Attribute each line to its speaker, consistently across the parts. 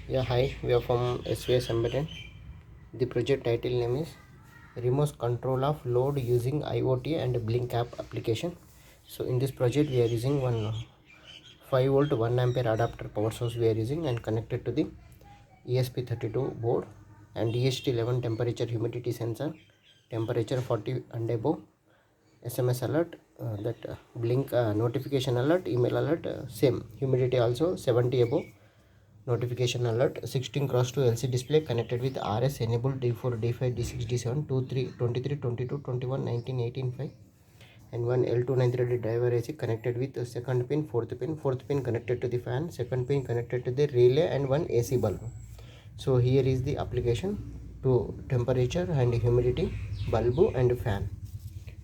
Speaker 1: Yeah, hi, we are from svsembedded. The project title name is Remote Control of Load Using IoT and Blynk app application. So in this project we are using one 5 volt 1 ampere adapter power source we are using and connected to the ESP32 board and DHT11 temperature humidity sensor, temperature 40 and above, SMS alert, Blynk notification alert, email alert, same humidity also 70 above, notification alert, 16 cross 2 LC display connected with RS enabled D4 D5 D6 D7 23 23 22 21 19 18 5 and one L293 driver AC connected with the second pin, fourth pin connected to the fan, second pin connected to the relay and one AC bulb. So here is the application to temperature and humidity, bulb and fan.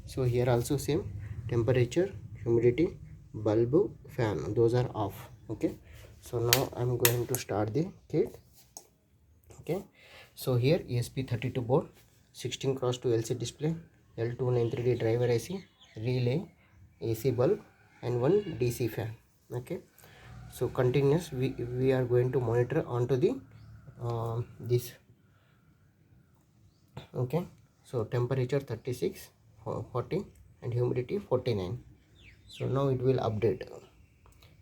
Speaker 1: So here also same temperature, humidity, bulb, fan, those are off. Okay, so now I'm going to start the kit. Okay, so here ESP32 board, 16 cross 2 LC display, L293D driver AC, relay, AC bulb and one DC fan. Okay, so continuous we are going to monitor onto the this. Okay, so temperature 36, 40 and humidity 49. So now it will update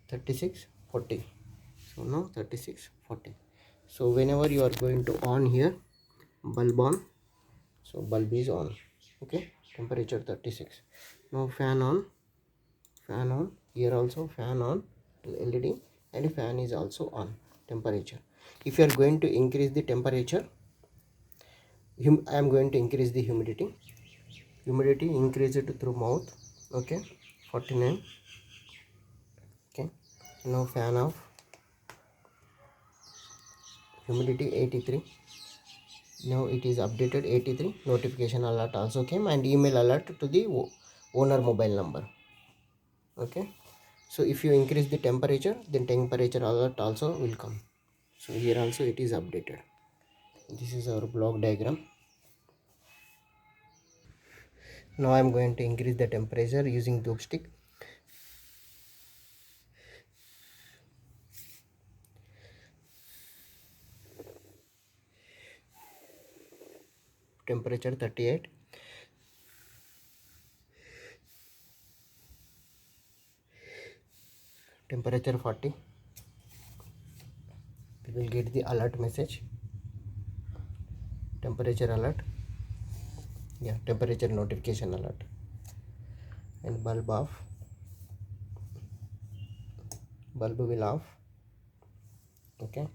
Speaker 1: 36, 40. So now 36, 40. So whenever you are going to on here, bulb on, so bulb is on. Okay, temperature 36. Now fan on, here also fan on, LED and fan is also on. Temperature, if you are going to increase the temperature, I am going to increase the humidity increase it through mouth. Okay, 49. Okay, now fan off, humidity 83. Now it is updated 83. Notification alert also came and email alert to the owner mobile number. Okay, so if you increase the temperature, then temperature alert also will come. So here also it is updated. This is our block diagram. Now I am going to increase the temperature using dope stick. Temperature 38. Temperature 40. We will get the alert message. Temperature alert. Yeah, temperature notification alert. And bulb off. Bulb will off. Okay,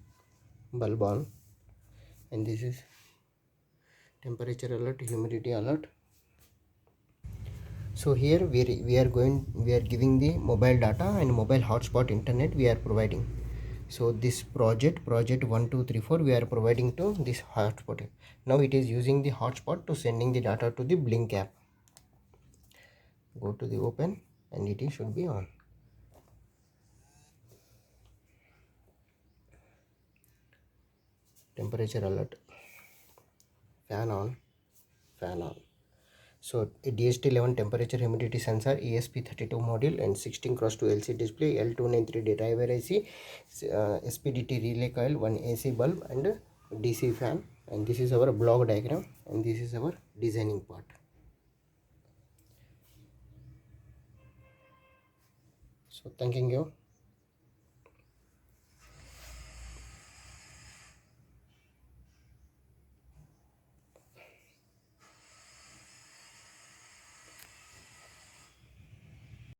Speaker 1: bulb on. And this is temperature alert, humidity alert. So here we are giving the mobile data and mobile hotspot internet we are providing. So this project 1 2 3 4 we are providing to this hotspot. Now it is using the hotspot to sending the data to the Blynk app. Go to the open and it should be on. Temperature alert, fan on. So a DHT11 temperature humidity sensor, ESP32 module and 16 cross 2 LC display, L293D driver AC, SPDT relay coil, one AC bulb and DC fan. And this is our block diagram and this is our designing part. So thanking you.